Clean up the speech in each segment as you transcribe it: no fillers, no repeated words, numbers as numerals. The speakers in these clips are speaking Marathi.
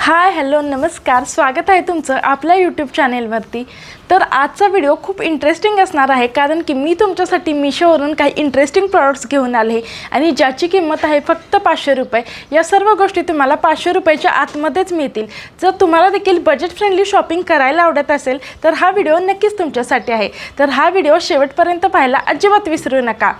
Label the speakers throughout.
Speaker 1: हाय हॅलो नमस्कार, स्वागत आहे तुमचं आपल्या यूट्यूब चॅनेलवरती। तर आजचा व्हिडिओ खूप इंटरेस्टिंग असणार आहे, कारण की मी तुमच्यासाठी मिशोवरून काही इंटरेस्टिंग प्रॉडक्ट्स घेऊन आले आणि ज्याची किंमत आहे फक्त 500 रुपये। या सर्व गोष्टी तुम्हाला 500 रुपयाच्या आतमध्येच मिळतील। जर तुम्हाला देखील बजेट फ्रेंडली शॉपिंग करायला आवडत असेल तर हा व्हिडिओ नक्कीच तुमच्यासाठी आहे। तर हा व्हिडिओ शेवटपर्यंत पाहायला अजिबात विसरू नका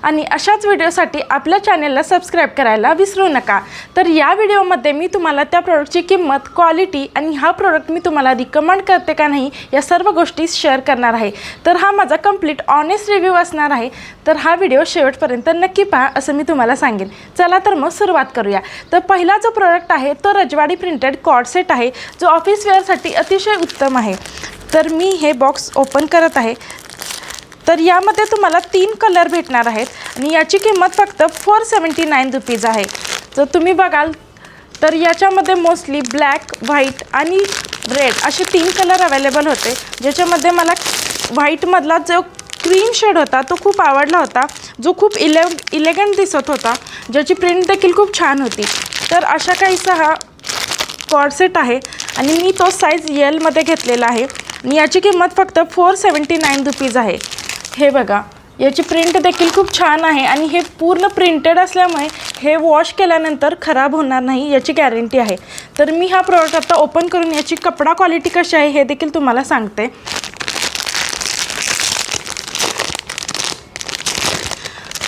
Speaker 1: आणि अशाच व्हिडिओसाठी आपल्या चॅनलला सबस्क्राइब करायला विसरू नका। तर या व्हिडिओमध्ये मी तुम्हाला त्या प्रोडक्टची किंमत, क्वालिटी आणि हा प्रोडक्ट मी तुम्हाला रिकमेंड करते का नाही या सर्व गोष्टी शेअर करणार आहे। तर हा माझा कंप्लीट ऑनेस्ट रिव्ह्यू असणार आहे। तर हा व्हिडिओ शेवटपर्यंत नक्की पहा असं मी तुम्हाला सांगेन। चला तर मग सुरुवात करूया। तर पहिला जो प्रोडक्ट आहे तो रजवाडी प्रिंटेड कॉर्ड सेट आहे, जो ऑफिस वेअरसाठी अतिशय उत्तम आहे। तर मी हे बॉक्स ओपन करत आहे। तर यामध्ये तुम्हाला 3 कलर भेटणार आहेत आणि याची किंमत फक्त 479 रुपीज आहे। जर तुम्ही बघाल तर याच्यामध्ये मोस्टली ब्लॅक, व्हाईट आणि रेड असे 3 कलर अवेलेबल होते, ज्याच्यामध्ये मला व्हाईटमधला जो क्रीम शेड होता तो खूप आवडला होता, जो खूप इलेगंट दिसत होता, ज्याची प्रिंट देखील खूप छान होती। तर अशा काहीसा हा कॉर्ड सेट आहे आणि मी तो साईज एलमध्ये घेतलेला आहे आणि याची किंमत फक्त 479 रुपीज आहे। हे बघा, याची प्रिंट देखील खूप छान आहे आणि हे पूर्ण प्रिंटेड असल्यामुळे हे वॉश केल्यानंतर खराब होणार नाही याची गॅरंटी आहे। तर मी हा प्रोडक्ट आता ओपन करून याची कपडा क्वालिटी कशी आहे हे देखील तुम्हाला सांगते।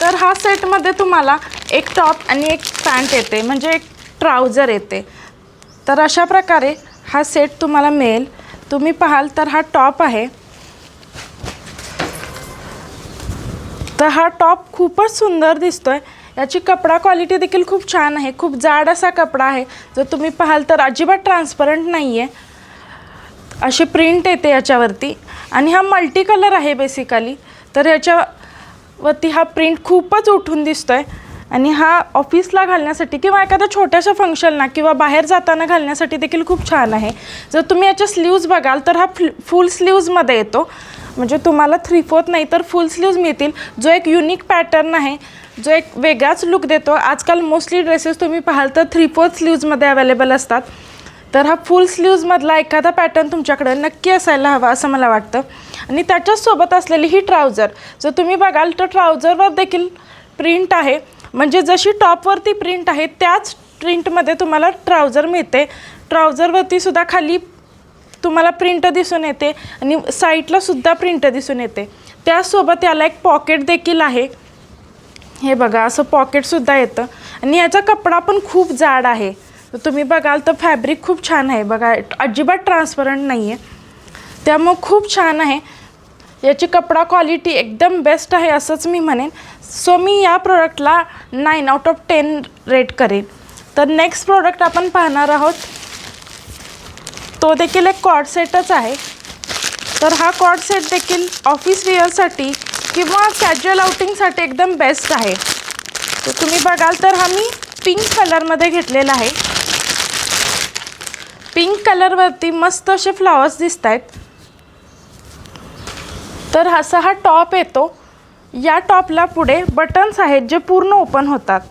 Speaker 1: तर हा सेटमध्ये तुम्हाला एक टॉप आणि एक पॅन्ट येते, म्हणजे एक ट्राउझर येते। तर अशा प्रकारे हा सेट तुम्हाला मिळेल। तुम्ही पाहाल तर हा टॉप आहे। तर हा टॉप खूपच सुंदर दिसतोय। याची कपडा क्वालिटी देखील खूप छान आहे, खूप जाड असा कपडा आहे। जर तुम्ही पाहाल तर अजिबात ट्रान्सपरंट नाही आहे, अशी प्रिंट येते याच्यावरती आणि हा मल्टी कलर आहे बेसिकली। तर याच्यावरती हा प्रिंट खूपच उठून दिसतोय आणि हा ऑफिसला घालण्यासाठी किंवा एखाद्या छोट्याशा फंक्शनला किंवा बाहेर जाताना घालण्यासाठी देखील खूप छान आहे। जर तुम्ही याच्या स्लीव्ज बघाल तर हा फुल स्लीव्जमध्ये येतो, म्हणजे तुम्हाला 3/4 नाही तर फुल स्लीव्ज मिळतील, जो एक युनिक पॅटर्न आहे, जो एक वेगळाच लुक देतो। आजकाल मोस्टली ड्रेसेस तुम्ही पाहाल तर 3/4 स्लीव्जमध्ये अवेलेबल असतात। तर हा फुल स्लीव्जमधला एखादा पॅटर्न तुमच्याकडे नक्की असायला हवा असं मला वाटतं। आणि त्याच्यासोबत असलेली ही ट्राउझर, जर तुम्ही बघाल तर ट्राउझरवर देखील प्रिंट आहे, म्हणजे जशी टॉपवरती प्रिंट आहे त्याच प्रिंटमध्ये तुम्हाला ट्राउझर मिळते। ट्राउझरवरती सुद्धा खाली तुम्हाला प्रिंट दिसून येते आणि साईडला सुद्धा प्रिंट दिसून येते। त्यासोबत याला एक पॉकेट देखील आहे। हे बघा, असं पॉकेटसुद्धा येतं आणि याचा कपडा पण खूप जाड आहे। तर तुम्ही बघाल तर फॅब्रिक खूप छान आहे बघा, अजिबात ट्रान्सपरंट नाही आहे, त्यामुळे खूप छान आहे। याची कपडा क्वालिटी एकदम बेस्ट आहे असंच मी म्हणेन। सो मी या प्रोडक्टला 9/10 रेट करेन। तर नेक्स्ट प्रोडक्ट आपण पाहणार आहोत, तो देखील एक कॉर्ड सेटच आहे। तर हा कॉर्ड सेट देखील ऑफिस वेअरसाठी किंवा कॅज्युअल आउटिंगसाठी एकदम बेस्ट आहे। तर तुम्ही बघाल तर हा मी पिंक कलरमध्ये घेतलेला आहे। पिंक कलरवरती मस्त असे फ्लावर्स दिसत आहेत। तर असा हा टॉप येतो। या टॉपला पुढे बटन्स आहेत जे पूर्ण ओपन होतात।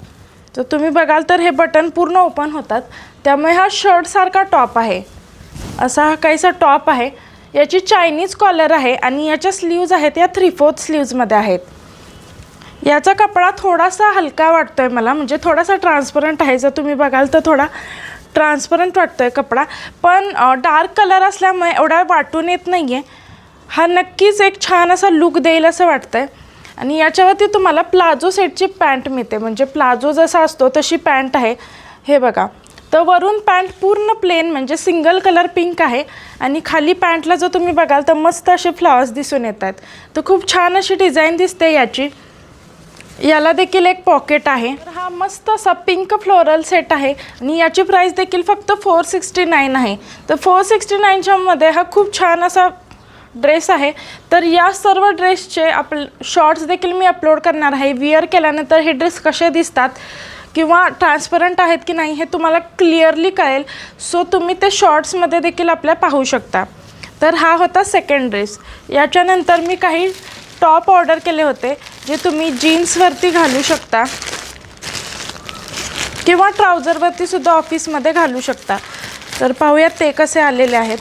Speaker 1: तर तुम्ही बघाल तर हे बटन पूर्ण ओपन होतात, त्यामुळे हा शर्टसारखा टॉप आहे। असा हा काहीसा टॉप आहे। याची चायनीज कॉलर आहे आणि याच्या स्लीव्ज आहेत या 3/4 स्लीव्जमध्ये आहेत। याचा कपडा थोडासा हलका वाटतोय मला, म्हणजे थोडासा ट्रान्सपरंट आहे। जर तुम्ही बघाल तर थोडा ट्रान्सपरंट वाटतोय कपडा, पण डार्क कलर असल्यामुळे एवढा वाटून येत नाही आहे। हा नक्कीच एक छान असा लुक देईल असं वाटतंय। आणि याच्यावरती तुम्हाला प्लाझो सेटची पॅन्ट मिळते, म्हणजे प्लाझो जसा असतो तशी पॅन्ट आहे। हे बघा, तर वरून पॅन्ट पूर्ण प्लेन म्हणजे सिंगल कलर पिंक आहे आणि खाली पॅन्टला जर तुम्ही बघाल तर मस्त असे फ्लावर्स दिसून येत आहेत। तर खूप छान अशी डिझाईन दिसते याची। याला देखील एक पॉकेट आहे। तर हा मस्त असा पिंक फ्लोरल सेट आहे आणि याची प्राईस देखील फक्त 469 आहे। तर 469च्या मध्ये हा खूप छान असा ड्रेस आहे। तर या सर्व ड्रेसचे शॉर्ट्स देखील मी अपलोड करणार आहे। विअर केल्यानंतर हे ड्रेस कसे दिसतात किंवा ट्रान्सपरंट आहेत की नाही हे तुम्हाला क्लिअरली कळेल। सो तुम्ही ते शॉर्ट्समध्ये देखील आपल्या पाहू शकता। तर हा होता सेकंड ड्रेस। याच्यानंतर मी काही टॉप ऑर्डर केले होते, जे तुम्ही जीन्सवरती घालू शकता किंवा ट्राउझरवरती सुद्धा ऑफिसमध्ये घालू शकता। तर पाहूयात ते कसे आलेले आहेत.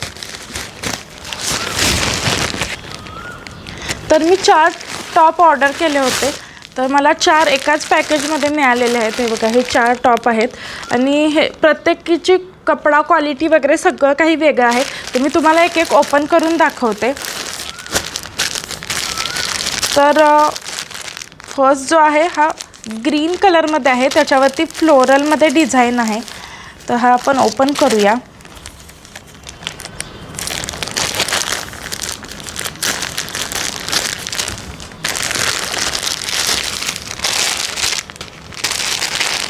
Speaker 1: तर मी 4 टॉप ऑर्डर केले होते, तर मला 4 एकाच पॅकेजमध्ये मिळालेले आहेत. हे बघा, हे 4 टॉप आहेत आणि हे प्रत्येकीची कपडा क्वालिटी वगैरे सगळं काही वेगळं आहे. तर मी तुम्हाला एक एक ओपन करून दाखवते. तर फर्स्ट जो आहे हा ग्रीन कलरमध्ये आहे, त्याच्यावरती फ्लोरलमध्ये डिझाईन आहे. तर हा आपण ओपन करूया.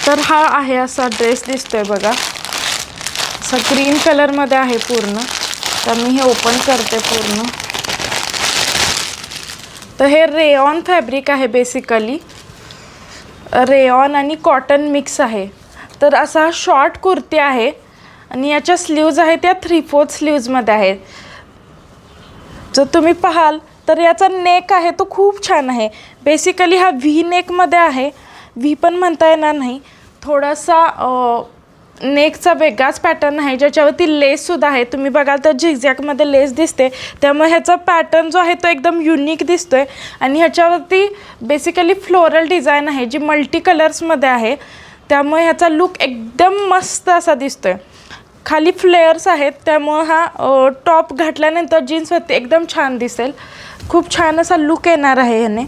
Speaker 1: तर हा आहे असा ड्रेस दिसतोय बघा, असा ग्रीन कलरमध्ये आहे पूर्ण. तर मी हे ओपन करते पूर्ण. तर हे रेयॉन फॅब्रिक आहे, बेसिकली रेयॉन आणि कॉटन मिक्स आहे. तर असा शॉर्ट कुर्ती आहे आणि याच्या स्लीव्ज आहे त्या 3/4 स्लीव्जमध्ये आहेत. जर तुम्ही पाहाल तर याचा नेक आहे तो खूप छान आहे. बेसिकली हा व्ही नेकमध्ये आहे, व्ही पण म्हणता येणार नाही, थोडासा नेकचा वेगळाच पॅटर्न आहे, ज्याच्यावरती लेससुद्धा आहे. तुम्ही बघाल तर झिगझॅगमध्ये लेस दिसते, त्यामुळे ह्याचा पॅटर्न जो आहे तो एकदम युनिक दिसतोय. आणि ह्याच्यावरती बेसिकली फ्लोरल डिझाईन आहे जी मल्टी कलर्समध्ये आहे, त्यामुळे ह्याचा लुक एकदम मस्त असा दिसतोय. खाली फ्लेअर्स आहेत, त्यामुळं हा टॉप घातल्यानंतर जीन्सवरती एकदम छान दिसेल. खूप छान असा लुक येणार आहे ह्याने.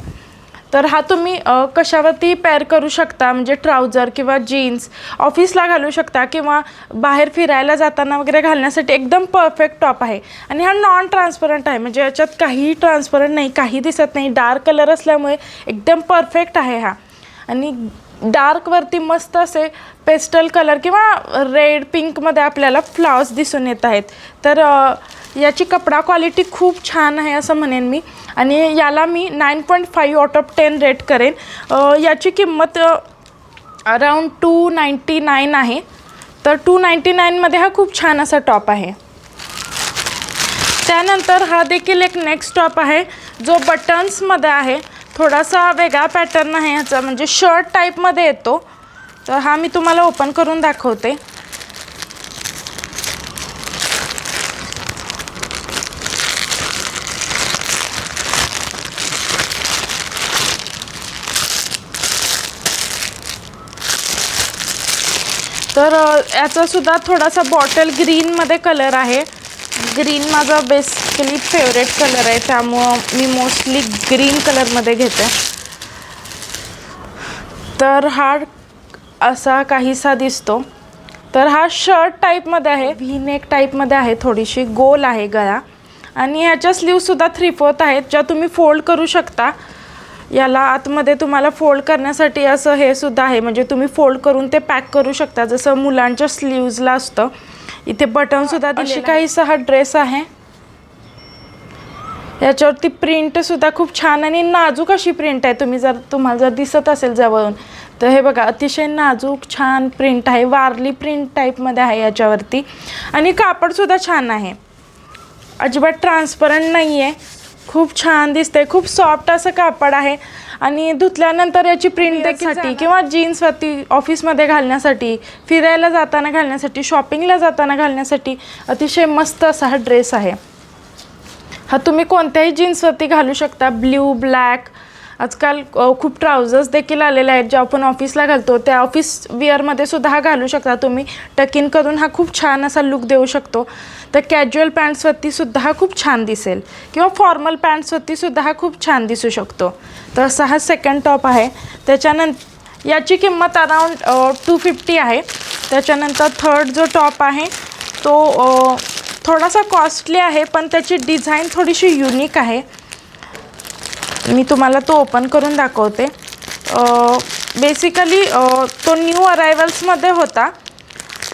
Speaker 1: तर हा तुम्ही कशावरती पेअर करू शकता, म्हणजे ट्राउझर किंवा जीन्स, ऑफिसला घालू शकता किंवा बाहेर फिरायला जाताना वगैरे घालण्यासाठी एकदम परफेक्ट टॉप आहे. आणि हा नॉन ट्रान्सपरंट आहे, म्हणजे याच्यात काहीही ट्रान्सपरंट नाही, काही दिसत नाही. डार्क कलर असल्यामुळे एकदम परफेक्ट आहे हा. आणि डार्कवरती मस्त असे पेस्टल कलर किंवा रेड पिंकमध्ये आपल्याला फ्लावर्स दिसून येत आहेत. तर याची कपडा क्वालिटी खूप छान आहे असं म्हणेन मी. आणि याला मी 9.5 आउट ऑफ 10 रेट करेन. याची किंमत अराऊंड 299 आहे. तर 299मध्ये हा खूप छान असा टॉप आहे. त्यानंतर हा देखील एक नेक्स्ट टॉप आहे जो बटन्समध्ये आहे. थोडासा वेगळा पॅटर्न आहे ह्याचा, म्हणजे शर्ट टाईपमध्ये येतो. तर हा मी तुम्हाला ओपन करून दाखवते. तर याचासुद्धा थोडासा बॉटल ग्रीनमध्ये कलर आहे. ग्रीन माझा बेसिकली फेवरेट कलर आहे, त्यामुळं मी मोस्टली ग्रीन कलरमध्ये घेते. तर हा असा काहीसा दिसतो. तर हा शर्ट टाईपमध्ये आहे, व्ही नेक टाईपमध्ये आहे, थोडीशी गोल आहे गळा. आणि ह्याच्या स्लीवसुद्धा 3/4 आहेत, ज्या तुम्ही फोल्ड करू शकता. याला आतमध्ये तुम्हाला फोल्ड करण्यासाठी असं हे सुद्धा आहे, म्हणजे तुम्ही फोल्ड करून ते पॅक करू शकता, जसं मुलांच्या स्लीव्जला असतं. इथे बटनसुद्धा दिले. काहीसा हा ड्रेस आहे. याच्यावरती प्रिंटसुद्धा खूप छान आणि नाजूक अशी प्रिंट आहे. तुम्हाला जर दिसत असेल जवळून तर हे बघा, अतिशय नाजूक छान प्रिंट आहे, वारली प्रिंट टाईपमध्ये आहे याच्यावरती. आणि कापडसुद्धा छान आहे, अजिबात ट्रान्सपरंट नाही आहे, खूप छान दिसते. खूप सॉफ्ट असं कापड आहे. आणि धुतल्यानंतर याची प्रिंट देखील किंवा जीन्सवरती ऑफिसमध्ये घालण्यासाठी, फिरायला जाताना घालण्यासाठी, शॉपिंगला जाताना घालण्यासाठी अतिशय मस्त असा हा ड्रेस आहे. हा तुम्ही कोणत्याही जीन्सवरती घालू शकता, ब्ल्यू, ब्लॅक. आजकाल खूप ट्राउझर्स देखील आलेले आहेत जे आपण ऑफिसला घालतो, त्या ऑफिस विअरमध्ये सुद्धा हा घालू शकता तुम्ही. टकिन करून हा खूप छान असा लुक देऊ शकतो. तर कॅज्युअल पॅन्ट्सवरती सुद्धा हा खूप छान दिसेल किंवा फॉर्मल पॅन्ट्सवरती सुद्धा हा खूप छान दिसू शकतो. तर असा हा सेकंड टॉप आहे. त्याच्यानंतर याची किंमत अराऊंड 250 आहे. त्याच्यानंतर थर्ड जो टॉप आहे तो थोडासा कॉस्टली आहे, पण त्याची डिझाईन थोडीशी युनिक आहे. मी तुम्हाला तो ओपन करून दाखवते. बेसिकली तो न्यू अरायवल्समध्ये होता,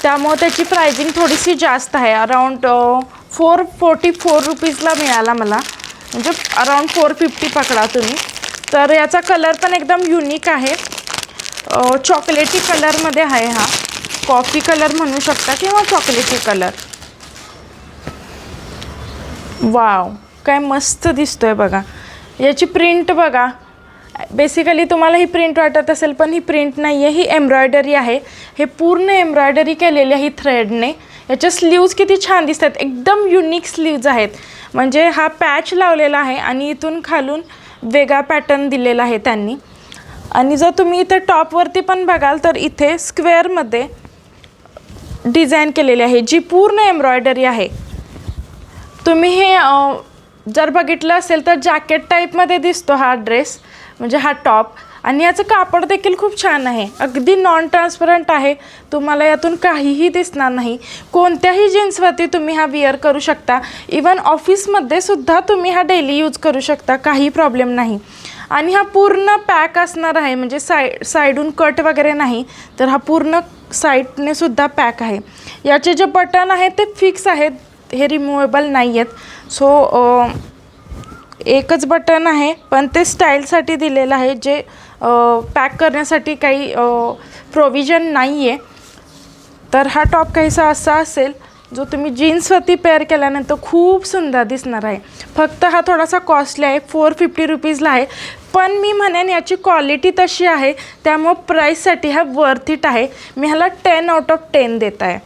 Speaker 1: त्यामुळे त्याची प्राइजिंग थोडीशी जास्त आहे. अराऊंड 444 रुपीजला मिळाला मला, म्हणजे अराऊंड 450 पकडा तुम्ही. तर याचा कलर पण एकदम युनिक आहे, चॉकलेटी कलरमध्ये आहे. हा कॉफी कलर म्हणू शकता किंवा चॉकलेटी कलर. वाव, काय मस्त दिसतोय बघा. याची प्रिंट बघा, बेसिकली तुम्हाला ही प्रिंट वाटत असेल, पण ही प्रिंट नाही आहे, ही एम्ब्रॉयडरी आहे. हे पूर्ण एम्ब्रॉयडरी केलेली आहे थ्रेडने. याच्या स्लीव्ज किती छान दिसतात, एकदम युनिक स्लीव्ज आहेत. म्हणजे हा पॅच लावलेला आहे आणि इथून खालून वेगळा पॅटर्न दिलेला आहे त्यांनी. आणि जर तुम्ही इथे टॉपवरती पण बघाल तर इथे स्क्वेअरमध्ये डिझाईन केलेली आहे, जी पूर्ण एम्ब्रॉयडरी आहे. तुम्ही हे जर बघितलं असेल तर जॅकेट टाईपमध्ये दिसतो हा ड्रेस, म्हणजे हा टॉप. आणि याचं कापड देखील खूप छान आहे, अगदी नॉन ट्रान्सपरंट आहे, तुम्हाला यातून काहीही दिसणार नाही. कोणत्याही जीन्सवरती तुम्ही हा विअर करू शकता. इवन ऑफिसमध्ये सुद्धा तुम्ही हा डेली यूज करू शकता, काही प्रॉब्लेम नाही. आणि हा पूर्ण पॅक असणार आहे, म्हणजे साईडून कट वगैरे नाही, तर हा पूर्ण साईडने सुद्धा पॅक आहे. याचे जे बटन आहेत ते फिक्स आहेत, हे रिमूवेबल नाही आहेत. सो एकच बटन आहे, पण ते स्टाईलसाठी दिलेलं आहे, जे पॅक करण्यासाठी काही प्रोविजन नाही आहे. तर हा टॉप काहीसा असा असेल, जो तुम्ही जीन्सवरती पेअर केल्यानंतर खूप सुंदर दिसणार आहे. फक्त हा थोडासा कॉस्टली आहे, 450 रुपीजला आहे. पण मी म्हणेन याची क्वालिटी तशी आहे, त्यामुळं प्राईससाठी हा वर्थ इट आहे. मी ह्याला 10 आउट ऑफ 10 देत आहे.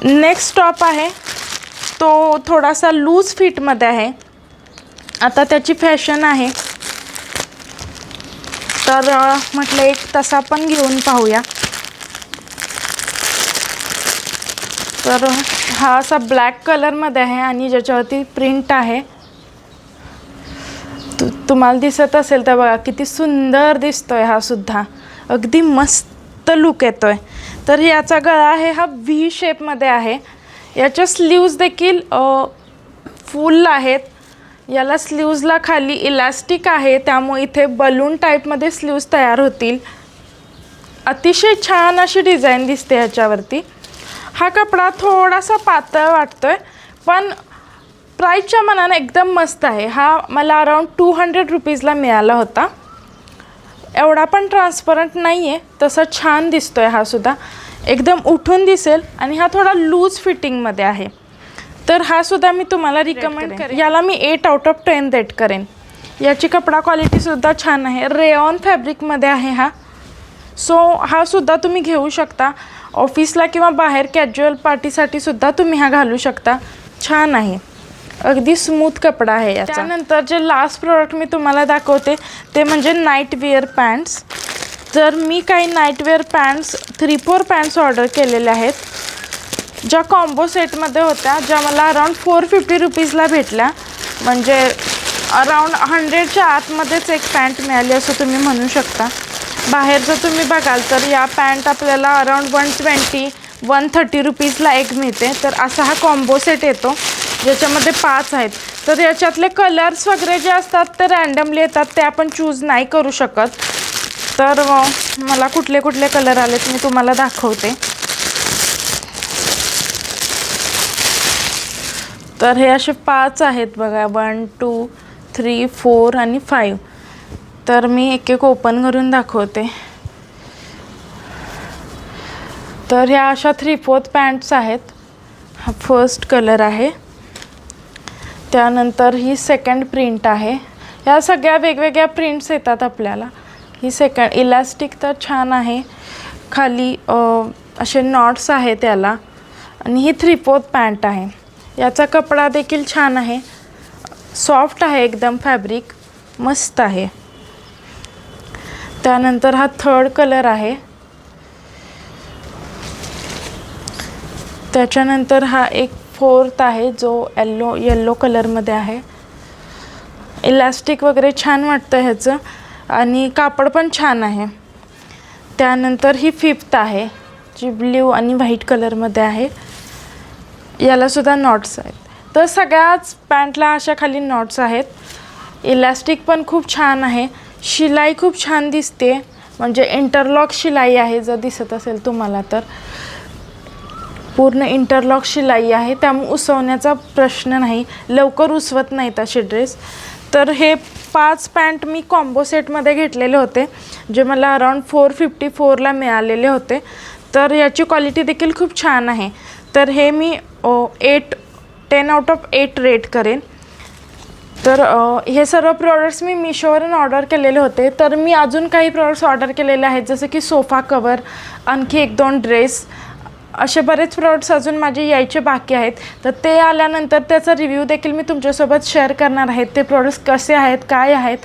Speaker 1: नेक्स्ट टॉप आहे तो थोडासा लूज फिटमध्ये आहे. आता त्याची फॅशन आहे, तर म्हटलं एक तसा पण घेऊन पाहूया. तर हा असा ब्लॅक कलरमध्ये आहे आणि ज्याच्यावरती प्रिंट आहे. तुम्हाला दिसत असेल तर बघा किती सुंदर दिसतोय हा सुद्धा, अगदी मस्त लुक येतोय. तर याचा गळा आहे हा व्ही शेपमध्ये आहे. याच्या स्लीव्ज देखील फुल आहेत. याला स्लीव्जला खाली इलास्टिक आहे, त्यामुळे इथे बलून टाईपमध्ये स्लीव्ज तयार होतील. अतिशय छान अशी डिझाईन दिसते ह्याच्यावरती. हा कपडा थोडासा पातळ वाटतोय, पण प्राईसच्या मानाने एकदम मस्त आहे. हा मला अराउंड 200 रुपीजला मिळाला होता. एवढा पण ट्रान्सपरंट नाही आहे, तसा छान दिसतोय हा सुद्धा, एकदम उठून दिसेल. आणि हा थोडा लूज फिटिंगमध्ये आहे, तर हा सुद्धा मी तुम्हाला रिकमेंड करेन. याला मी 8 आउट ऑफ 10 रेट करेन. याची कपडा क्वालिटीसुद्धा छान आहे, रेऑन फॅब्रिकमध्ये आहे हा. सो हा सुद्धा तुम्ही घेऊ शकता ऑफिसला किंवा बाहेर कॅज्युअल पार्टीसाठी सुद्धा तुम्ही हा घालू शकता. छान आहे, अगदी स्मूथ कपडा आहे याचा. त्यानंतर जे लास्ट प्रोडक्ट मी तुम्हाला दाखवते ते म्हणजे नाईट वेअर पॅन्ट्स. तर मी काही night wear pants 3-4 pants order केलेल्या आहेत, ज्या कॉम्बो सेटमध्ये होत्या, ज्या मला अराउंड 450 रुपीजला भेटल्या. म्हणजे अराउंड 100च्या आतमध्येच एक पॅन्ट मिळाली असं तुम्ही म्हणू शकता. बाहेर जर तुम्ही बघाल तर या पॅन्ट आपल्याला अराउंड 120-130 रुपीजला एक मिळते. तर असा हा कॉम्बो सेट येतो, ज्याच्यामध्ये 5 आहेत. तर याच्यातले कलर्स वगैरे जे असतात ते रँडमली येतात, ते आपण चूज नाही करू शकत. तर मला कुठले कुठले कलर आलेत मी तुम्हाला दाखवते. तर हे असे 5 आहेत बघा, 1, 2, 3, 4 आणि 5. तर मी एक एक ओपन करून दाखवते. तर ह्या अशा 3/4 पॅन्ट्स आहेत. हा फर्स्ट कलर आहे. त्यानंतर ही सेकंड प्रिंट आहे. ह्या सगळ्या वेगवेगळ्या प्रिंट्स येतात आपल्याला. ही सेकंड इलास्टिक तर छान आहे, खाली असे नॉट्स आहेत त्याला. आणि ही 3/4 पॅन्ट आहे. याचा कपडा देखील छान आहे, सॉफ्ट आहे एकदम, फॅब्रिक मस्त आहे. त्यानंतर हा थर्ड कलर आहे. त्याच्यानंतर हा एक फोर्थ आहे, जो येल्लो कलरमध्ये आहे. इलास्टिक वगैरे छान वाटतं ह्याचं आणि कापड पण छान आहे. त्यानंतर ही 5th आहे, जी ब्ल्यू आणि व्हाईट कलरमध्ये आहे. यालासुद्धा नॉट्स आहेत. तर सगळ्याच पॅन्टला अशा खाली नॉट्स आहेत. इलास्टिक पण खूप छान आहे, शिलाई खूप छान दिसते, म्हणजे इंटरलॉक शिलाई आहे. जर दिसत असेल तुम्हाला तर पूर्ण इंटरलॉक शिलाई आहे, त्यामुळे उसवण्याचा प्रश्न नाही, लवकर उसवत नाहीत असे ड्रेस. तर हे 5 पॅन्ट मी कॉम्बो सेटमध्ये घेतलेले होते, जे मला अराउंड 454ला मिळालेले होते. तर याची क्वालिटी देखील खूप छान आहे. तर हे मी 10 आउट ऑफ 8 रेट करेन. तर हे सर्व प्रोडक्ट्स मी मिशोवरून ऑर्डर केलेले होते. तर मी अजून काही प्रोडक्ट्स ऑर्डर केलेले आहेत, जसं की सोफा कवर, आणखी 1-2 ड्रेस असे बरेच प्रोडक्ट्स अजून माझे यायचे बाकी आहेत, तर ते आल्यानंतर त्याचा रिव्ह्यू देखील मी तुमच्यासोबत शेअर करणार आहे. ते प्रोडक्ट्स कसे आहेत, काय आहेत,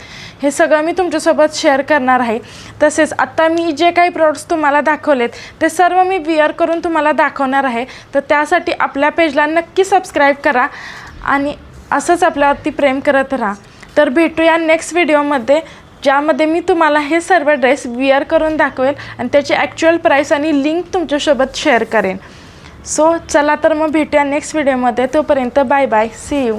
Speaker 1: हे सगळं मी तुमच्यासोबत शेअर करणार आहे. तसेच आत्ता मी जे काही प्रोडक्ट्स तुम्हाला दाखवलेत ते सर्व मी विअर करून तुम्हाला दाखवणार आहे. तर त्यासाठी आपल्या पेजला नक्की सबस्क्राईब करा आणि असंच आपल्यावरती प्रेम करत राहा. तर भेटूया नेक्स्ट व्हिडिओमध्ये, ज्यामध्ये मी तुम्हाला हे सर्व ड्रेस विअर करून दाखवेल आणि त्याची ॲक्च्युअल प्राईस आणि लिंक तुमच्यासोबत शेअर करेन. सो चला तर मग भेटूया नेक्स्ट व्हिडिओमध्ये. तोपर्यंत बाय बाय, सी यू.